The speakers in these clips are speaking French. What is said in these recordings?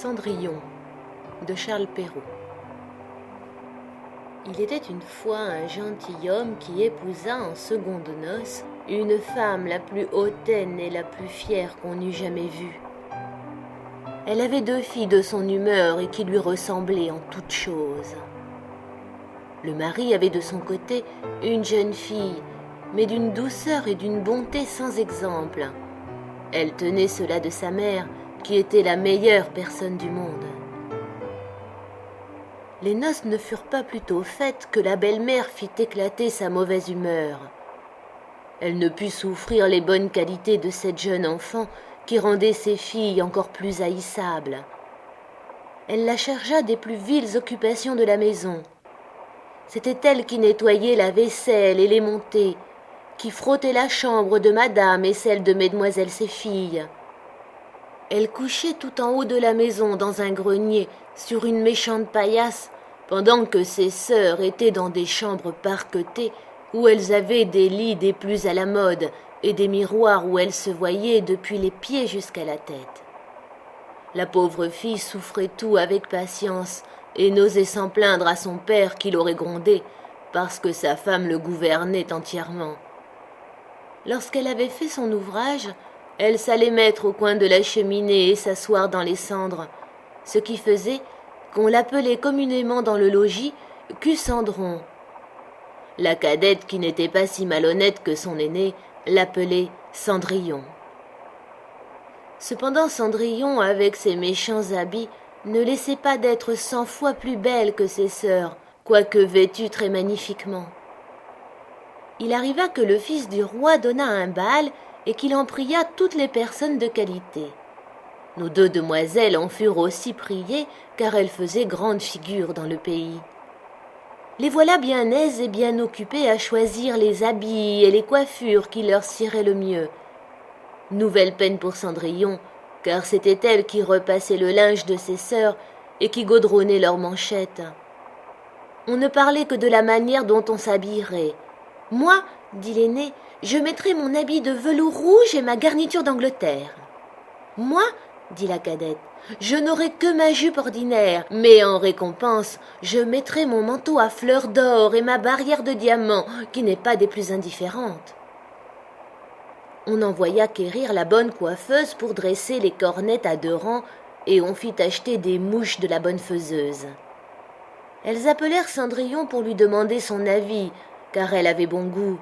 Cendrillon de Charles Perrault. Il était une fois un gentilhomme qui épousa en secondes noces une femme la plus hautaine et la plus fière qu'on eût jamais vue. Elle avait 2 filles de son humeur et qui lui ressemblaient en toutes choses. Le mari avait de son côté une jeune fille, mais d'une douceur et d'une bonté sans exemple. Elle tenait cela de sa mère, qui était la meilleure personne du monde. Les noces ne furent pas plus tôt faites que la belle-mère fit éclater sa mauvaise humeur. Elle ne put souffrir les bonnes qualités de cette jeune enfant qui rendait ses filles encore plus haïssables. Elle la chargea des plus viles occupations de la maison. C'était elle qui nettoyait la vaisselle et les montées, qui frottait la chambre de madame et celle de mesdemoiselles ses filles. Elle couchait tout en haut de la maison dans un grenier sur une méchante paillasse, pendant que ses sœurs étaient dans des chambres parquetées où elles avaient des lits des plus à la mode et des miroirs où elles se voyaient depuis les pieds jusqu'à la tête. La pauvre fille souffrait tout avec patience et n'osait s'en plaindre à son père qui l'aurait grondée parce que sa femme le gouvernait entièrement. Lorsqu'elle avait fait son ouvrage, elle s'allait mettre au coin de la cheminée et s'asseoir dans les cendres, ce qui faisait qu'on l'appelait communément dans le logis Cucendron. La cadette, qui n'était pas si malhonnête que son aînée, l'appelait Cendrillon. Cependant Cendrillon, avec ses méchants habits, ne laissait pas d'être 100 fois plus belle que ses sœurs, quoique vêtue très magnifiquement. Il arriva que le fils du roi donna un bal et qu'il en pria toutes les personnes de qualité. Nos 2 demoiselles en furent aussi priées, car elles faisaient grande figure dans le pays. Les voilà bien aises et bien occupées à choisir les habits et les coiffures qui leur siéraient le mieux. Nouvelle peine pour Cendrillon, car c'était elle qui repassait le linge de ses sœurs et qui gaudronnait leurs manchettes. On ne parlait que de la manière dont on s'habillerait. « Moi, dit l'aînée, je mettrai mon habit de velours rouge et ma garniture d'Angleterre. »« Moi, dit la cadette, je n'aurai que ma jupe ordinaire, mais en récompense, je mettrai mon manteau à fleurs d'or et ma barrière de diamants, qui n'est pas des plus indifférentes. » On envoya quérir la bonne coiffeuse pour dresser les cornettes à 2 rangs, et on fit acheter des mouches de la bonne faiseuse. Elles appelèrent Cendrillon pour lui demander son avis, car elle avait bon goût.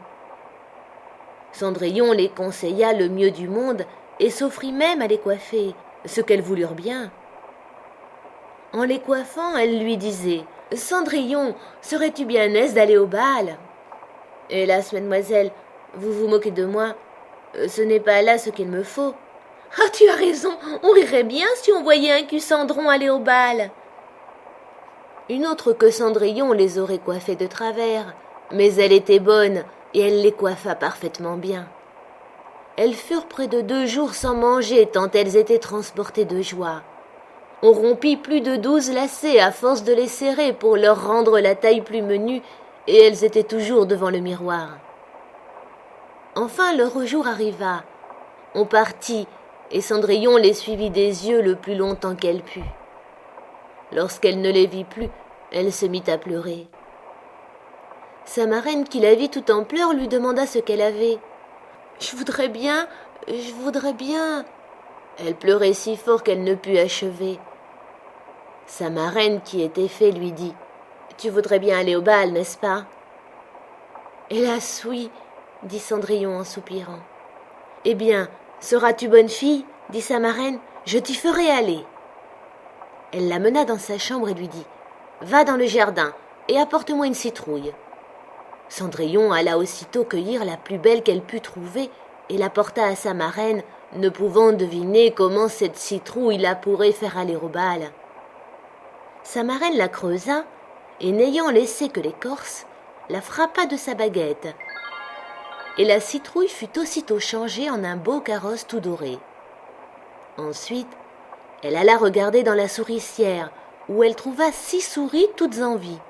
Cendrillon les conseilla le mieux du monde et s'offrit même à les coiffer, ce qu'elles voulurent bien. En les coiffant, elle lui disait « Cendrillon, serais-tu bien aise d'aller au bal ?»« Hélas, mademoiselle, vous vous moquez de moi. Ce n'est pas là ce qu'il me faut. »« Ah, tu as raison, on rirait bien si on voyait un Cucendron aller au bal. » Une autre que Cendrillon les aurait coiffées de travers, mais elle était bonne et elle les coiffa parfaitement bien. Elles furent près de 2 jours sans manger tant elles étaient transportées de joie. On rompit plus de 12 lacets à force de les serrer pour leur rendre la taille plus menue, et elles étaient toujours devant le miroir. Enfin leur jour arriva. On partit, et Cendrillon les suivit des yeux le plus longtemps qu'elle put. Lorsqu'elle ne les vit plus, elle se mit à pleurer. Sa marraine, qui la vit tout en pleurs, lui demanda ce qu'elle avait. « Je voudrais bien. » Elle pleurait si fort qu'elle ne put achever. Sa marraine, qui était fée, lui dit « Tu voudrais bien aller au bal, n'est-ce pas ?»« Hélas, oui, » dit Cendrillon en soupirant. « Eh bien, seras-tu bonne fille ?» dit sa marraine. « Je t'y ferai aller. » Elle la mena dans sa chambre et lui dit « Va dans le jardin et apporte-moi une citrouille. » Cendrillon alla aussitôt cueillir la plus belle qu'elle put trouver et la porta à sa marraine, ne pouvant deviner comment cette citrouille la pourrait faire aller au bal. Sa marraine la creusa et, n'ayant laissé que l'écorce, la frappa de sa baguette. Et la citrouille fut aussitôt changée en un beau carrosse tout doré. Ensuite, elle alla regarder dans la souricière, où elle trouva 6 souris toutes en vie.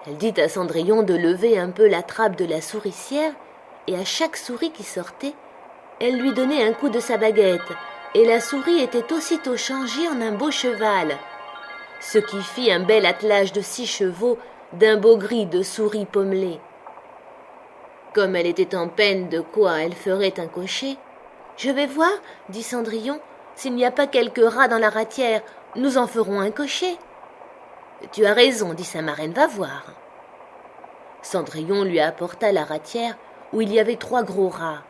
Elle dit à Cendrillon de lever un peu la trappe de la souricière, et à chaque souris qui sortait, elle lui donnait un coup de sa baguette, et la souris était aussitôt changée en un beau cheval, ce qui fit un bel attelage de 6 chevaux d'un beau gris de souris pommelée. Comme elle était en peine de quoi elle ferait un cocher, « Je vais voir, dit Cendrillon, s'il n'y a pas quelques rats dans la ratière, nous en ferons un cocher. »« Tu as raison, dit sa marraine, va voir. » Cendrillon lui apporta la ratière où il y avait 3 gros rats.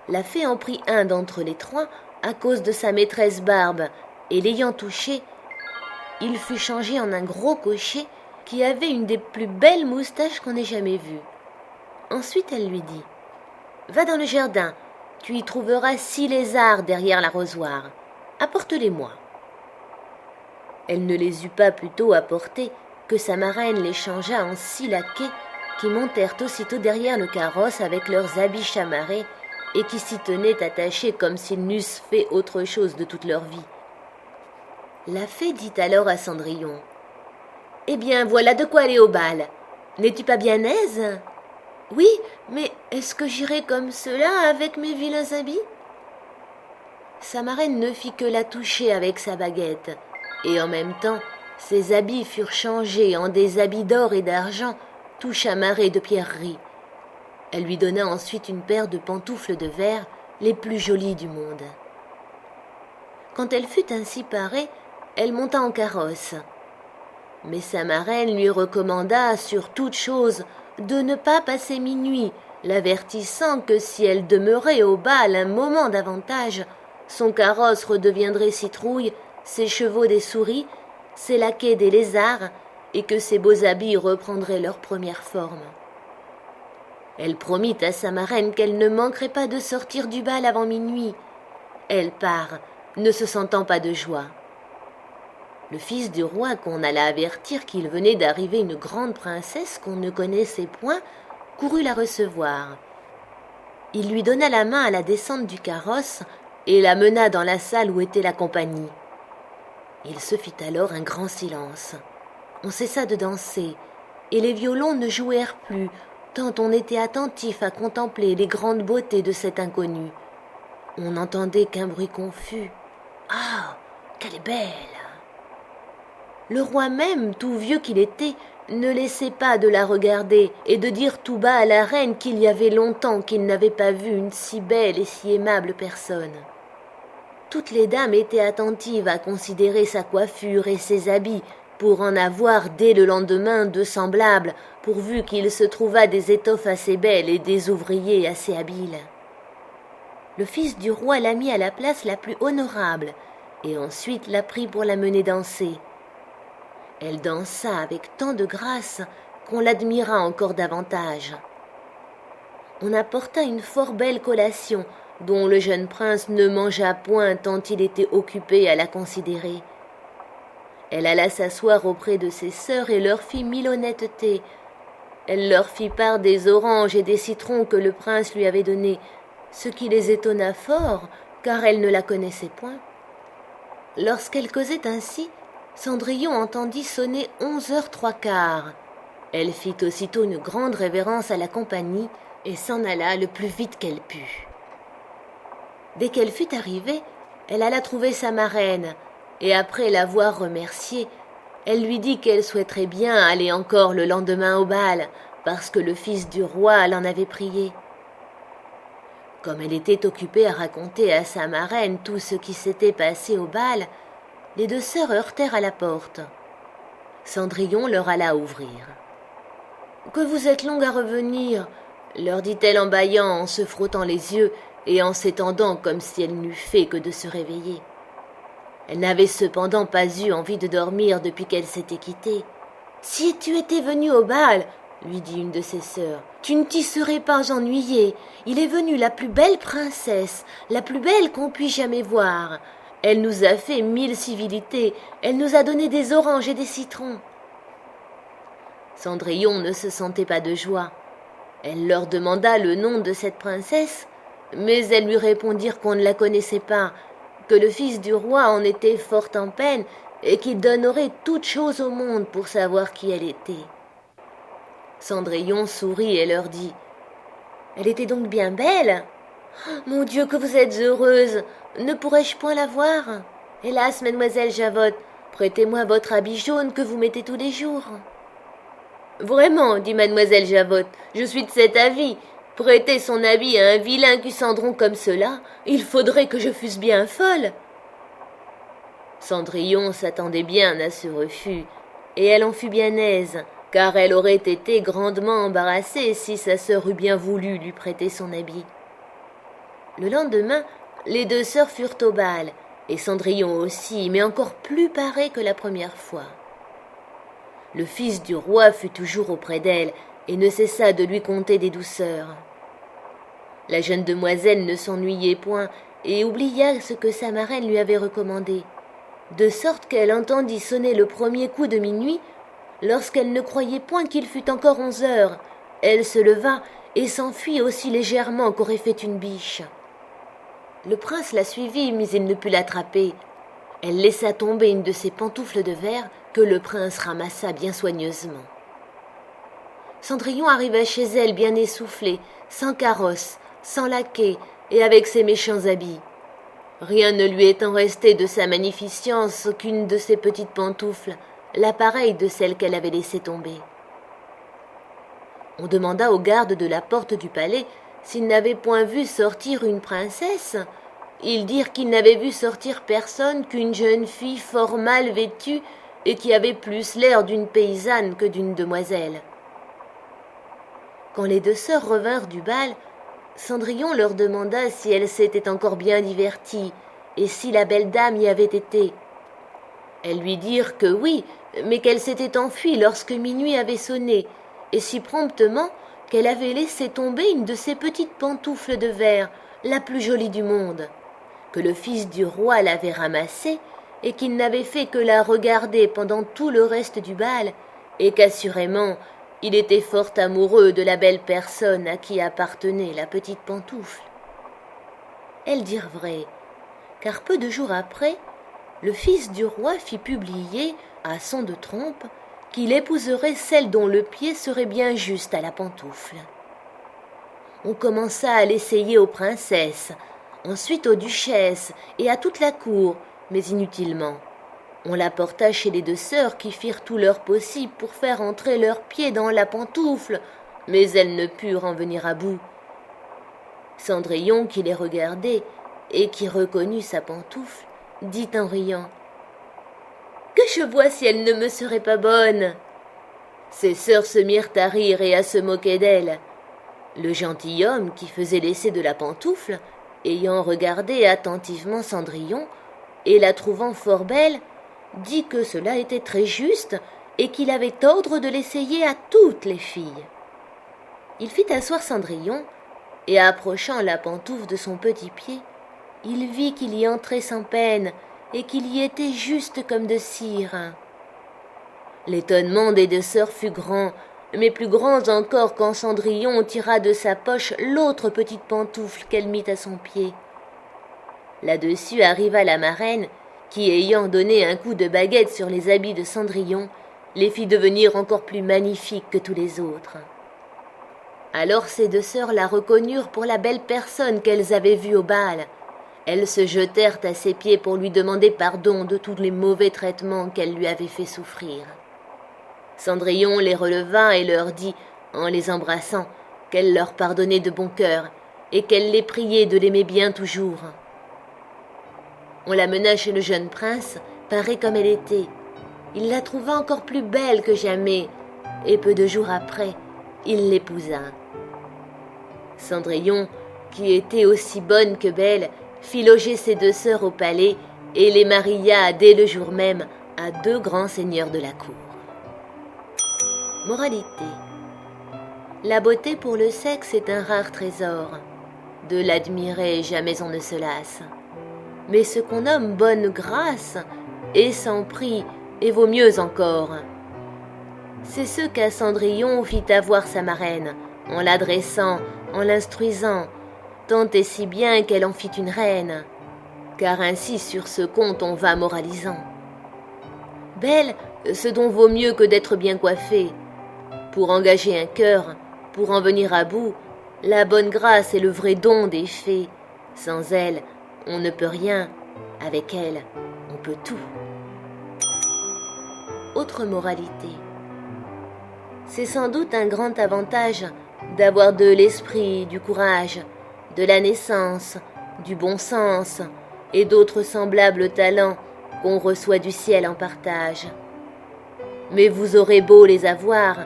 La fée en prit un d'entre les 3 à cause de sa maîtresse Barbe, et l'ayant touché, il fut changé en un gros cocher qui avait une des plus belles moustaches qu'on ait jamais vues. Ensuite elle lui dit « Va dans le jardin, tu y trouveras 6 lézards derrière l'arrosoir. Apporte-les-moi. » Elle ne les eut pas plutôt apportés que sa marraine les changea en 6 laquais qui montèrent aussitôt derrière le carrosse avec leurs habits chamarrés et qui s'y tenaient attachés comme s'ils n'eussent fait autre chose de toute leur vie. La fée dit alors à Cendrillon « Eh bien, voilà de quoi aller au bal. N'es-tu pas bien aise ?»« Oui, mais est-ce que j'irai comme cela avec mes vilains habits ?» Sa marraine ne fit que la toucher avec sa baguette, et en même temps, ses habits furent changés en des habits d'or et d'argent, tout chamarrés de pierreries. Elle lui donna ensuite une paire de pantoufles de verre, les plus jolies du monde. Quand elle fut ainsi parée, elle monta en carrosse. Mais sa marraine lui recommanda sur toute chose de ne pas passer minuit, l'avertissant que si elle demeurait au bal un moment davantage, son carrosse redeviendrait citrouille, ses chevaux des souris, ses laquais des lézards, et que ses beaux habits reprendraient leur première forme. Elle promit à sa marraine qu'elle ne manquerait pas de sortir du bal avant minuit. Elle part, ne se sentant pas de joie. Le fils du roi, qu'on alla avertir qu'il venait d'arriver une grande princesse qu'on ne connaissait point, courut la recevoir. Il lui donna la main à la descente du carrosse et la mena dans la salle où était la compagnie. Il se fit alors un grand silence. On cessa de danser, et les violons ne jouèrent plus, tant on était attentif à contempler les grandes beautés de cette inconnue. On n'entendait qu'un bruit confus. « Ah, qu'elle est belle !» Le roi même, tout vieux qu'il était, ne laissait pas de la regarder et de dire tout bas à la reine qu'il y avait longtemps qu'il n'avait pas vu une si belle et si aimable personne. Toutes les dames étaient attentives à considérer sa coiffure et ses habits pour en avoir dès le lendemain de semblables, pourvu qu'il se trouvât des étoffes assez belles et des ouvriers assez habiles. Le fils du roi la mit à la place la plus honorable et ensuite la prit pour la mener danser. Elle dansa avec tant de grâce qu'on l'admira encore davantage. On apporta une fort belle collation, dont le jeune prince ne mangea point tant il était occupé à la considérer. Elle alla s'asseoir auprès de ses sœurs et leur fit 1000 honnêtetés. Elle leur fit part des oranges et des citrons que le prince lui avait donnés, ce qui les étonna fort, car elle ne la connaissait point. Lorsqu'elle causait ainsi, Cendrillon entendit sonner 11h 3/4. Elle fit aussitôt une grande révérence à la compagnie et s'en alla le plus vite qu'elle put. Dès qu'elle fut arrivée, elle alla trouver sa marraine, et après l'avoir remerciée, elle lui dit qu'elle souhaiterait bien aller encore le lendemain au bal, parce que le fils du roi l'en avait prié. Comme elle était occupée à raconter à sa marraine tout ce qui s'était passé au bal, les 2 sœurs heurtèrent à la porte. Cendrillon leur alla ouvrir. « Que vous êtes longue à revenir !» leur dit-elle en bâillant, en se frottant les yeux et en s'étendant comme si elle n'eût fait que de se réveiller. Elle n'avait cependant pas eu envie de dormir depuis qu'elle s'était quittée. « Si tu étais venue au bal, lui dit une de ses sœurs, tu ne t'y serais pas ennuyée. Il est venu la plus belle princesse, la plus belle qu'on puisse jamais voir. Elle nous a fait 1000 civilités, elle nous a donné des oranges et des citrons. » Cendrillon ne se sentait pas de joie. Elle leur demanda le nom de cette princesse, mais elles lui répondirent qu'on ne la connaissait pas, que le fils du roi en était fort en peine et qu'il donnerait toute chose au monde pour savoir qui elle était. Cendrillon sourit et leur dit « Elle était donc bien belle ?» Mon Dieu, que vous êtes heureuse! Ne pourrais-je point la voir? Hélas, mademoiselle Javotte, prêtez-moi votre habit jaune que vous mettez tous les jours. Vraiment, dit mademoiselle Javotte, je suis de cet avis. Prêter son habit à un vilain Cucendron comme cela, il faudrait que je fusse bien folle. Cendrillon s'attendait bien à ce refus, et elle en fut bien aise, car elle aurait été grandement embarrassée si sa sœur eût bien voulu lui prêter son habit. Le lendemain, les deux sœurs furent au bal, et Cendrillon aussi, mais encore plus parée que la première fois. Le fils du roi fut toujours auprès d'elle, et ne cessa de lui conter des douceurs. La jeune demoiselle ne s'ennuyait point, et oublia ce que sa marraine lui avait recommandé, de sorte qu'elle entendit sonner le premier coup de minuit. Lorsqu'elle ne croyait point qu'il fût encore 11 heures, elle se leva et s'enfuit aussi légèrement qu'aurait fait une biche. Le prince la suivit, mais il ne put l'attraper. Elle laissa tomber une de ses pantoufles de verre que le prince ramassa bien soigneusement. Cendrillon arriva chez elle bien essoufflée, sans carrosse, sans laquais et avec ses méchants habits. Rien ne lui étant resté de sa magnificence qu'une de ses petites pantoufles, la pareille de celle qu'elle avait laissée tomber. On demanda aux gardes de la porte du palais s'ils n'avaient point vu sortir une princesse. Ils dirent qu'ils n'avaient vu sortir personne qu'une jeune fille fort mal vêtue et qui avait plus l'air d'une paysanne que d'une demoiselle. Quand les deux sœurs revinrent du bal, Cendrillon leur demanda si elles s'étaient encore bien diverties et si la belle dame y avait été. Elles lui dirent que oui, mais qu'elle s'était enfuie lorsque minuit avait sonné, et si promptement qu'elle avait laissé tomber une de ses petites pantoufles de verre, la plus jolie du monde, que le fils du roi l'avait ramassée et qu'il n'avait fait que la regarder pendant tout le reste du bal, et qu'assurément il était fort amoureux de la belle personne à qui appartenait la petite pantoufle. Elles dirent vrai, car peu de jours après, le fils du roi fit publier, à son de trompe, qu'il épouserait celle dont le pied serait bien juste à la pantoufle. On commença à l'essayer aux princesses, ensuite aux duchesses et à toute la cour, mais inutilement. On la porta chez les deux sœurs qui firent tout leur possible pour faire entrer leurs pieds dans la pantoufle, mais elles ne purent en venir à bout. Cendrillon, qui les regardait et qui reconnut sa pantoufle, dit en riant: « Que je vois si elle ne me serait pas bonne !» Ses sœurs se mirent à rire et à se moquer d'elle. Le gentilhomme, qui faisait l'essai de la pantoufle, ayant regardé attentivement Cendrillon et la trouvant fort belle, dit que cela était très juste et qu'il avait ordre de l'essayer à toutes les filles. Il fit asseoir Cendrillon, et approchant la pantoufle de son petit pied, il vit qu'il y entrait sans peine et qu'il y était juste comme de cire. L'étonnement des deux sœurs fut grand, mais plus grand encore quand Cendrillon tira de sa poche l'autre petite pantoufle qu'elle mit à son pied. Là-dessus arriva la marraine, qui, ayant donné un coup de baguette sur les habits de Cendrillon, les fit devenir encore plus magnifiques que tous les autres. Alors ces deux sœurs la reconnurent pour la belle personne qu'elles avaient vue au bal. Elles se jetèrent à ses pieds pour lui demander pardon de tous les mauvais traitements qu'elle lui avait fait souffrir. Cendrillon les releva et leur dit, en les embrassant, qu'elle leur pardonnait de bon cœur et qu'elle les priait de l'aimer bien toujours. On la mena chez le jeune prince, parée comme elle était. Il la trouva encore plus belle que jamais, et peu de jours après, il l'épousa. Cendrillon, qui était aussi bonne que belle, fit loger ses deux sœurs au palais et les maria dès le jour même à deux grands seigneurs de la cour. Moralité. La beauté pour le sexe est un rare trésor. De l'admirer, jamais on ne se lasse. Mais ce qu'on nomme bonne grâce est sans prix et vaut mieux encore. C'est ce qu'à Cendrillon fit avoir sa marraine, en l'adressant, en l'instruisant, tant et si bien qu'elle en fit une reine, car ainsi sur ce compte on va moralisant. Belle, ce dont vaut mieux que d'être bien coiffée. Pour engager un cœur, pour en venir à bout, La bonne grâce est le vrai don des fées. Sans elle, on ne peut rien. Avec elle, on peut tout. Autre moralité. C'est sans doute un grand avantage d'avoir de l'esprit, du courage, de la naissance, du bon sens et d'autres semblables talents qu'on reçoit du ciel en partage. Mais vous aurez beau les avoir,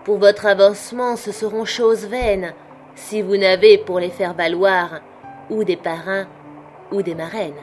pour votre avancement ce seront choses vaines, si vous n'avez pour les faire valoir ou des parrains ou des marraines.